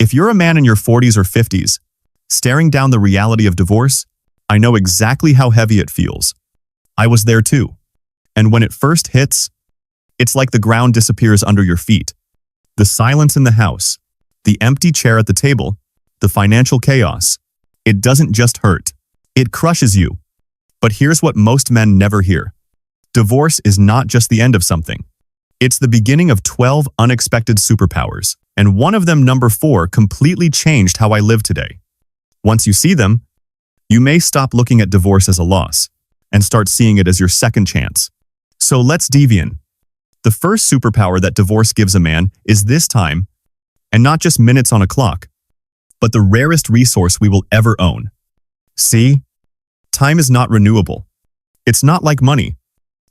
If you're a man in your 40s or 50s, staring down the reality of divorce, I know exactly how heavy it feels. I was there too. And when it first hits, it's like the ground disappears under your feet. The silence in the house, the empty chair at the table, the financial chaos. It doesn't just hurt. It crushes you. But here's what most men never hear. Divorce is not just the end of something. It's the beginning of 12 unexpected superpowers. And one of them, number 4, completely changed how I live today. Once you see them, you may stop looking at divorce as a loss and start seeing it as your second chance. So let's dive in. The first superpower that divorce gives a man is this time, and not just minutes on a clock, but the rarest resource we will ever own. See? Time is not renewable. It's not like money.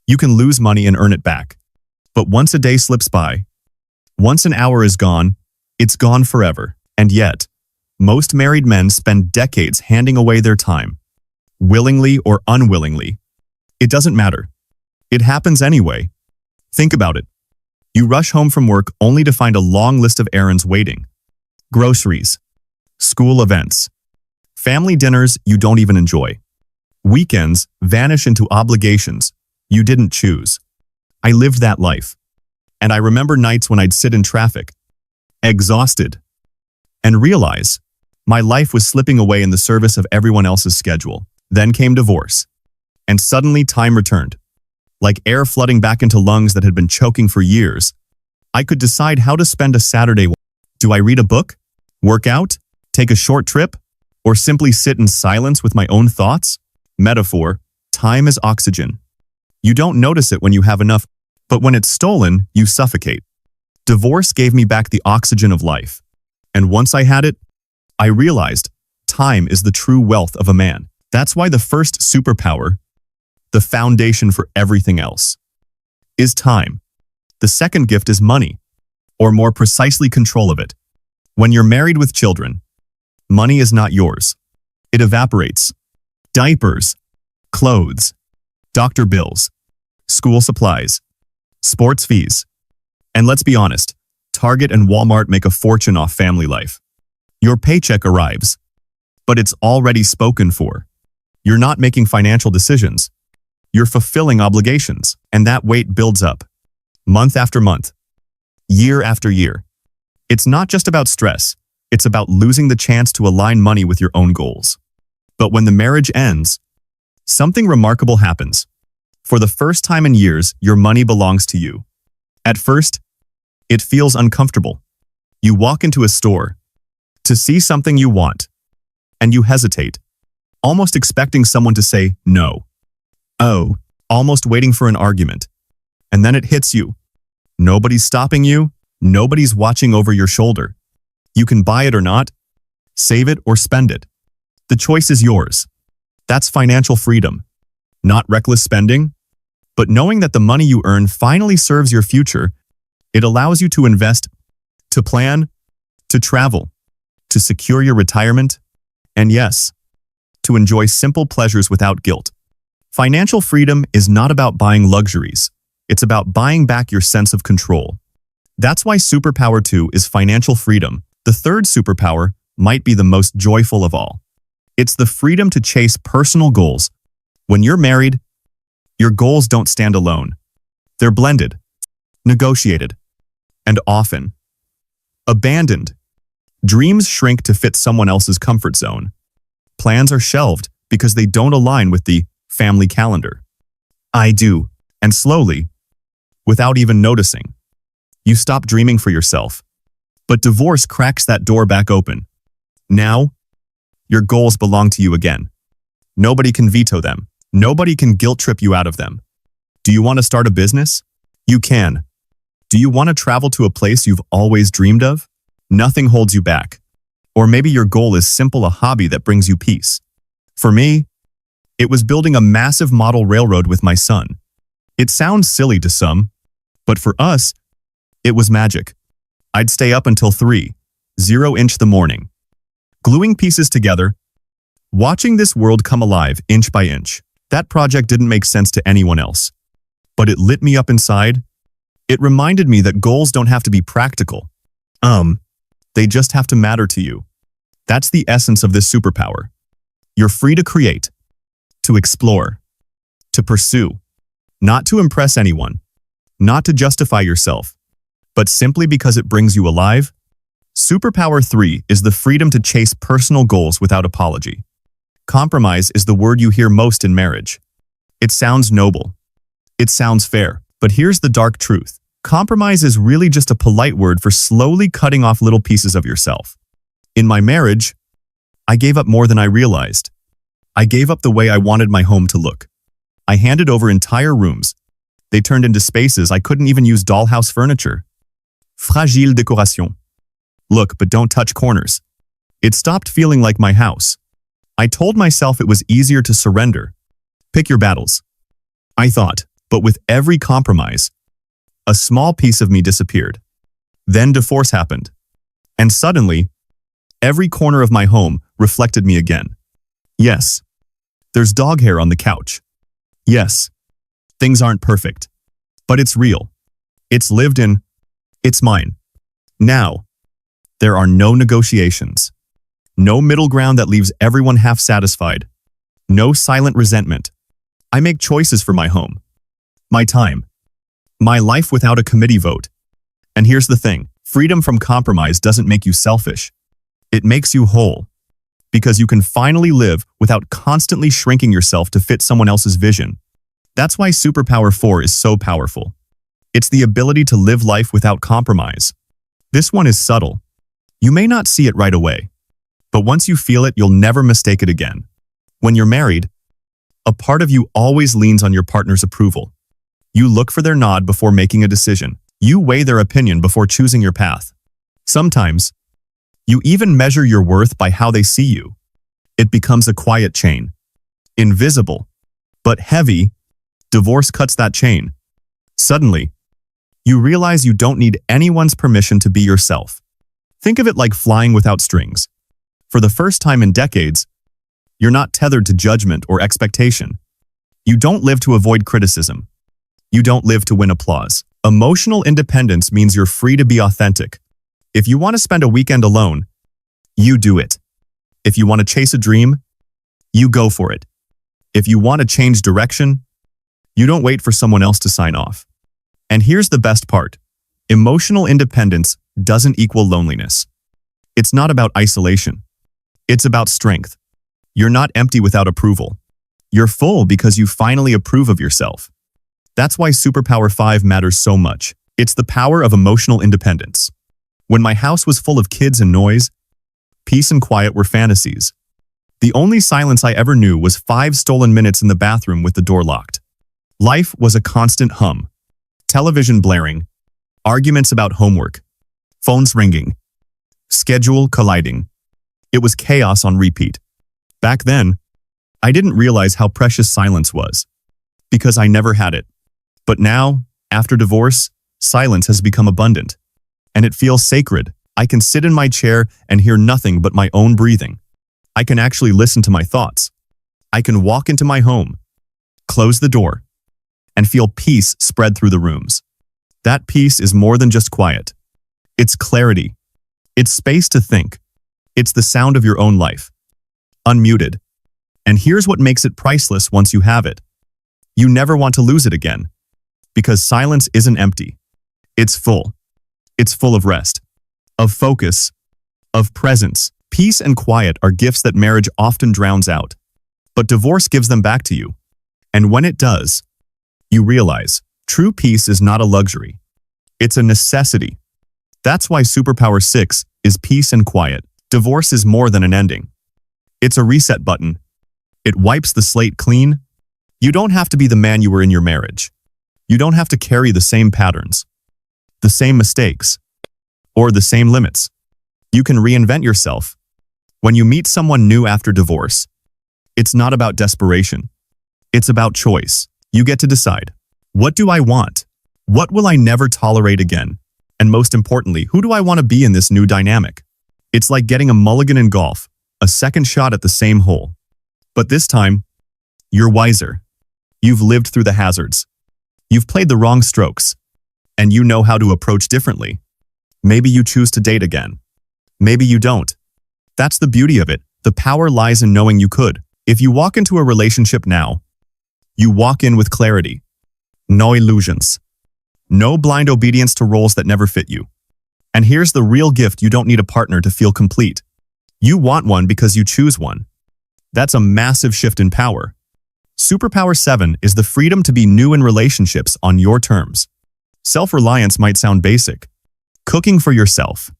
You can lose money and earn it back. But once a day slips by, once an hour is gone, it's gone forever. And yet, most married men spend decades handing away their time, willingly or unwillingly. It doesn't matter. It happens anyway. Think about it. You rush home from work only to find a long list of errands waiting. Groceries, school events, family dinners you don't even enjoy. Weekends vanish into obligations you didn't choose. I lived that life. And I remember nights when I'd sit in traffic, exhausted, and realize my life was slipping away in the service of everyone else's schedule. Then came divorce. And suddenly time returned. Like air flooding back into lungs that had been choking for years. I could decide how to spend a Saturday. Do I read a book? Work out? Take a short trip? Or simply sit in silence with my own thoughts? Metaphor, time is oxygen. You don't notice it when you have enough, but when it's stolen, you suffocate. Divorce gave me back the oxygen of life. And once I had it, I realized time is the true wealth of a man. That's why the first superpower, the foundation for everything else, is time. The second gift is money, or more precisely control of it. When you're married with children, money is not yours. It evaporates. Diapers, clothes, doctor bills, school supplies, sports fees. And let's be honest, Target and Walmart make a fortune off family life. Your paycheck arrives, but it's already spoken for. You're not making financial decisions. You're fulfilling obligations, and that weight builds up, month after month, year after year. It's not just about stress, it's about losing the chance to align money with your own goals. But when the marriage ends, something remarkable happens. For the first time in years, your money belongs to you. At first, it feels uncomfortable. You walk into a store to see something you want, and you hesitate, almost expecting someone to say no. Oh, almost waiting for an argument. And then it hits you. Nobody's stopping you. Nobody's watching over your shoulder. You can buy it or not, save it or spend it. The choice is yours. That's financial freedom. Not reckless spending, but knowing that the money you earn finally serves your future. It allows you to invest, to plan, to travel, to secure your retirement, and yes, to enjoy simple pleasures without guilt. Financial freedom is not about buying luxuries. It's about buying back your sense of control. That's why Superpower 2 is financial freedom. The third superpower might be the most joyful of all. It's the freedom to chase personal goals. When you're married, your goals don't stand alone. They're blended, negotiated, and often abandoned. Dreams shrink to fit someone else's comfort zone. Plans are shelved because they don't align with the family calendar. I do. And slowly, without even noticing, you stop dreaming for yourself. But divorce cracks that door back open. Now, your goals belong to you again. Nobody can veto them. Nobody can guilt trip you out of them. Do you want to start a business? You can. Do you want to travel to a place you've always dreamed of? Nothing holds you back. Or maybe your goal is simple, a hobby that brings you peace. For me, it was building a massive model railroad with my son. It sounds silly to some, but for us, it was magic. I'd stay up until 3:00 the morning, gluing pieces together, watching this world come alive inch by inch. That project didn't make sense to anyone else, but it lit me up inside. It reminded me that goals don't have to be practical. They just have to matter to you. That's the essence of this superpower. You're free to create, to explore, to pursue, not to impress anyone, not to justify yourself, but simply because it brings you alive. Superpower 3 is the freedom to chase personal goals without apology. Compromise is the word you hear most in marriage. It sounds noble. It sounds fair. But here's the dark truth. Compromise is really just a polite word for slowly cutting off little pieces of yourself. In my marriage, I gave up more than I realized. I gave up the way I wanted my home to look. I handed over entire rooms. They turned into spaces I couldn't even use dollhouse furniture. Fragile décoration. Look, but don't touch corners. It stopped feeling like my house. I told myself it was easier to surrender. Pick your battles. I thought, but with every compromise, a small piece of me disappeared. Then divorce happened. And suddenly, every corner of my home reflected me again. Yes, there's dog hair on the couch. Yes, things aren't perfect. But it's real. It's lived in. It's mine. Now, there are no negotiations. No middle ground that leaves everyone half satisfied. No silent resentment. I make choices for my home, my time, my life without a committee vote. And here's the thing, freedom from compromise doesn't make you selfish. It makes you whole. Because you can finally live without constantly shrinking yourself to fit someone else's vision. That's why Superpower 4 is so powerful. It's the ability to live life without compromise. This one is subtle. You may not see it right away. But once you feel it, you'll never mistake it again. When you're married, a part of you always leans on your partner's approval. You look for their nod before making a decision. You weigh their opinion before choosing your path. Sometimes, you even measure your worth by how they see you. It becomes a quiet chain. Invisible, but heavy. Divorce cuts that chain. Suddenly, you realize you don't need anyone's permission to be yourself. Think of it like flying without strings. For the first time in decades, you're not tethered to judgment or expectation. You don't live to avoid criticism. You don't live to win applause. Emotional independence means you're free to be authentic. If you want to spend a weekend alone, you do it. If you want to chase a dream, you go for it. If you want to change direction, you don't wait for someone else to sign off. And here's the best part. Emotional independence doesn't equal loneliness. It's not about isolation. It's about strength. You're not empty without approval. You're full because you finally approve of yourself. That's why Superpower 5 matters so much. It's the power of emotional independence. When my house was full of kids and noise, peace and quiet were fantasies. The only silence I ever knew was 5 stolen minutes in the bathroom with the door locked. Life was a constant hum. Television blaring, arguments about homework, phones ringing, schedule colliding. It was chaos on repeat. Back then, I didn't realize how precious silence was, because I never had it. But now, after divorce, silence has become abundant. And it feels sacred. I can sit in my chair and hear nothing but my own breathing. I can actually listen to my thoughts. I can walk into my home, close the door, and feel peace spread through the rooms. That peace is more than just quiet. It's clarity. It's space to think. It's the sound of your own life. Unmuted. And here's what makes it priceless once you have it. You never want to lose it again. Because silence isn't empty. It's full. It's full of rest, of focus, of presence. Peace and quiet are gifts that marriage often drowns out. But divorce gives them back to you. And when it does, you realize true peace is not a luxury. It's a necessity. That's why Superpower 6 is peace and quiet. Divorce is more than an ending. It's a reset button. It wipes the slate clean. You don't have to be the man you were in your marriage. You don't have to carry the same patterns, the same mistakes, or the same limits. You can reinvent yourself. When you meet someone new after divorce, it's not about desperation. It's about choice. You get to decide, what do I want? What will I never tolerate again? And most importantly, who do I want to be in this new dynamic? It's like getting a mulligan in golf, a second shot at the same hole. But this time, you're wiser. You've lived through the hazards. You've played the wrong strokes. And you know how to approach differently. Maybe you choose to date again. Maybe you don't. That's the beauty of it. The power lies in knowing you could. If you walk into a relationship now, you walk in with clarity. No illusions. No blind obedience to roles that never fit you. And here's the real gift: you don't need a partner to feel complete. You want one because you choose one. That's a massive shift in power. Superpower 7 is the freedom to be new in relationships on your terms. Self-reliance might sound basic. Cooking for yourself,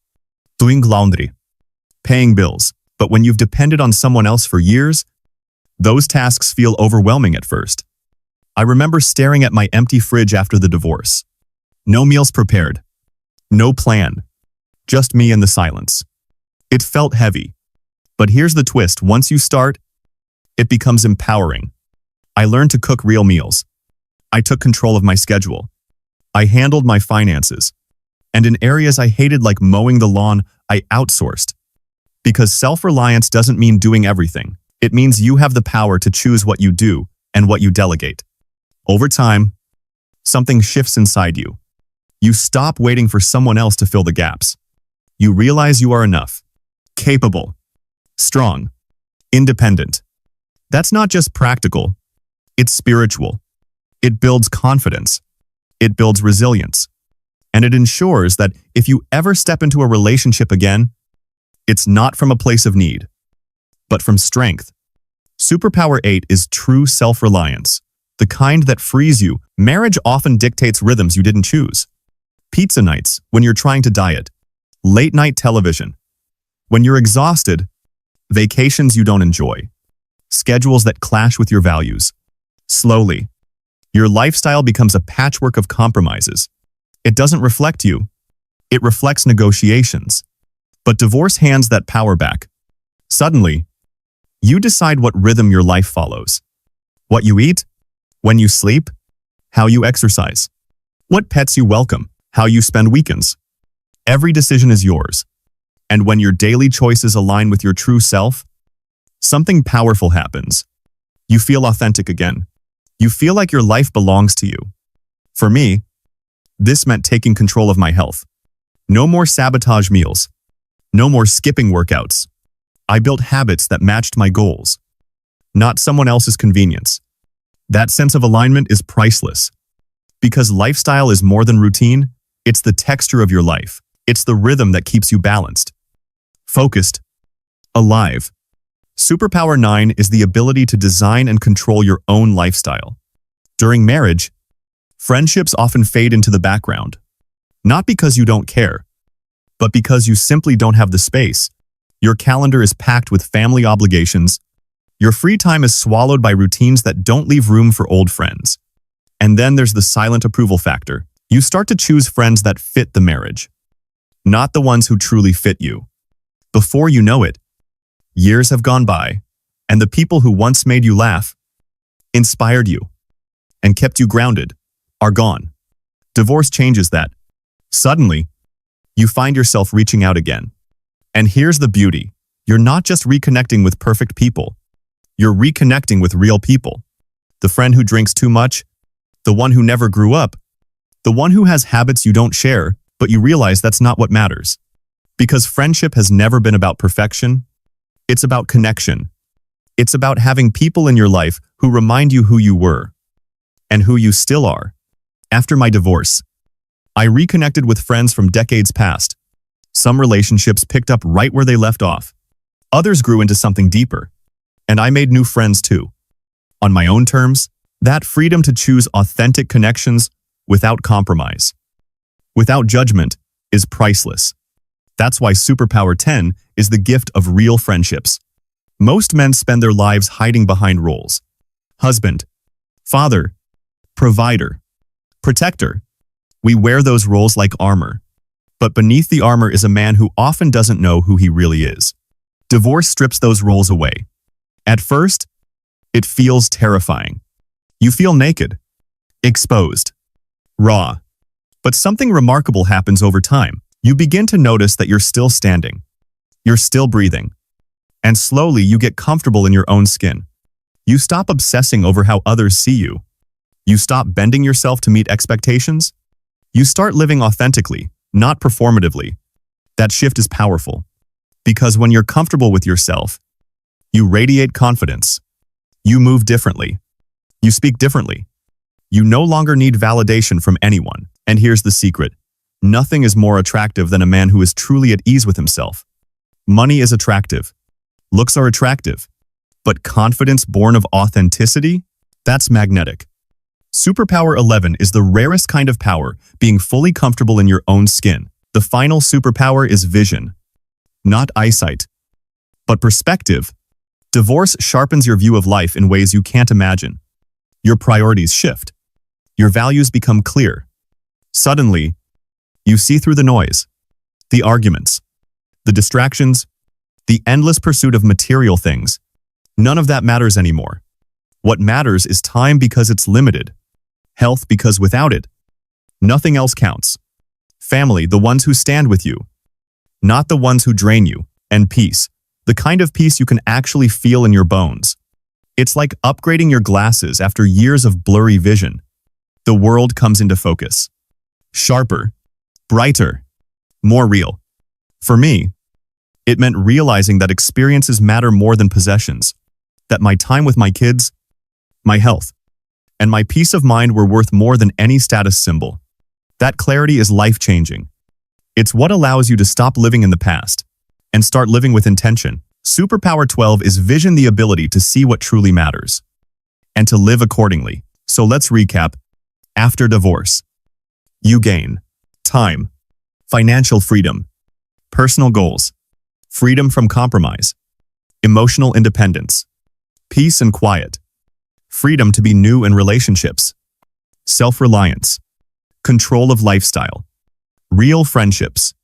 doing laundry, paying bills. But when you've depended on someone else for years, those tasks feel overwhelming at first. I remember staring at my empty fridge after the divorce. No meals prepared. No plan. Just me and the silence. It felt heavy. But here's the twist: once you start, it becomes empowering. I learned to cook real meals. I took control of my schedule. I handled my finances. And in areas I hated, like mowing the lawn, I outsourced. Because self-reliance doesn't mean doing everything. It means you have the power to choose what you do and what you delegate. Over time, something shifts inside you. You stop waiting for someone else to fill the gaps. You realize you are enough, capable, strong, independent. That's not just practical, it's spiritual. It builds confidence. It builds resilience. And it ensures that if you ever step into a relationship again, it's not from a place of need, but from strength. Superpower 8 is true self-reliance, the kind that frees you. Marriage often dictates rhythms you didn't choose. Pizza nights when you're trying to diet, late night television when you're exhausted, vacations you don't enjoy, schedules that clash with your values. Slowly, your lifestyle becomes a patchwork of compromises. It doesn't reflect you. It reflects negotiations. But divorce hands that power back. Suddenly, you decide what rhythm your life follows. What you eat, when you sleep, how you exercise, what pets you welcome, how you spend weekends. Every decision is yours. And when your daily choices align with your true self, something powerful happens. You feel authentic again. You feel like your life belongs to you. For me, this meant taking control of my health. No more sabotage meals. No more skipping workouts. I built habits that matched my goals, not someone else's convenience. That sense of alignment is priceless. Because lifestyle is more than routine, it's the texture of your life. It's the rhythm that keeps you balanced, focused, alive. Superpower 9 is the ability to design and control your own lifestyle. During marriage, friendships often fade into the background. Not because you don't care, but because you simply don't have the space. Your calendar is packed with family obligations. Your free time is swallowed by routines that don't leave room for old friends. And then there's the silent approval factor. You start to choose friends that fit the marriage, not the ones who truly fit you. Before you know it, years have gone by, and the people who once made you laugh, inspired you, and kept you grounded are gone. Divorce changes that. Suddenly, you find yourself reaching out again. And here's the beauty. You're not just reconnecting with perfect people. You're reconnecting with real people. The friend who drinks too much, the one who never grew up, the one who has habits you don't share, but you realize that's not what matters. Because friendship has never been about perfection. It's about connection. It's about having people in your life who remind you who you were and who you still are. After my divorce, I reconnected with friends from decades past. Some relationships picked up right where they left off. Others grew into something deeper. And I made new friends too. On my own terms, that freedom to choose authentic connections without compromise, without judgment, is priceless. That's why Superpower 10 is the gift of real friendships. Most men spend their lives hiding behind roles: husband, father, provider, protector. We wear those roles like armor. But beneath the armor is a man who often doesn't know who he really is. Divorce strips those roles away. At first, it feels terrifying. You feel naked, exposed, raw. But something remarkable happens over time. You begin to notice that you're still standing. You're still breathing. And slowly you get comfortable in your own skin. You stop obsessing over how others see you. You stop bending yourself to meet expectations. You start living authentically, not performatively. That shift is powerful. Because when you're comfortable with yourself, you radiate confidence. You move differently. You speak differently. You no longer need validation from anyone. And here's the secret. Nothing is more attractive than a man who is truly at ease with himself. Money is attractive. Looks are attractive. But confidence born of authenticity? That's magnetic. Superpower 11 is the rarest kind of power, being fully comfortable in your own skin. The final superpower is vision. Not eyesight, but perspective. Divorce sharpens your view of life in ways you can't imagine. Your priorities shift. Your values become clear. Suddenly, you see through the noise, the arguments, the distractions, the endless pursuit of material things. None of that matters anymore. What matters is time because it's limited, health because without it, nothing else counts. Family, the ones who stand with you, not the ones who drain you, and peace, the kind of peace you can actually feel in your bones. It's like upgrading your glasses after years of blurry vision. The world comes into focus. Sharper, brighter, more real. For me, it meant realizing that experiences matter more than possessions, that my time with my kids, my health, and my peace of mind were worth more than any status symbol. That clarity is life-changing. It's what allows you to stop living in the past and start living with intention. Superpower 12 is vision, the ability to see what truly matters and to live accordingly. So let's recap. After divorce, you gain time, financial freedom, personal goals, freedom from compromise, emotional independence, peace and quiet, freedom to be new in relationships, self-reliance, control of lifestyle, real friendships,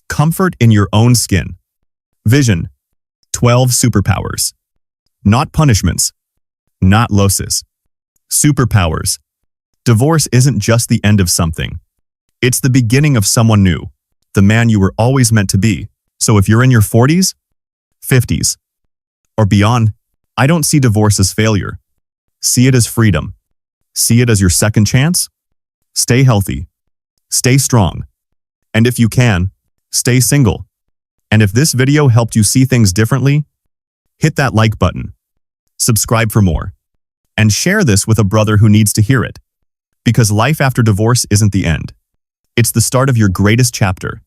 comfort in your own skin. Vision, 12 superpowers. Not punishments, not losses. Superpowers. Divorce isn't just the end of something. It's the beginning of someone new, the man you were always meant to be. So if you're in your 40s, 50s, or beyond, I don't see divorce as failure. See it as freedom. See it as your second chance. Stay healthy. Stay strong. And if you can, stay single. And if this video helped you see things differently, hit that like button, subscribe for more, and share this with a brother who needs to hear it. Because life after divorce isn't the end. It's the start of your greatest chapter.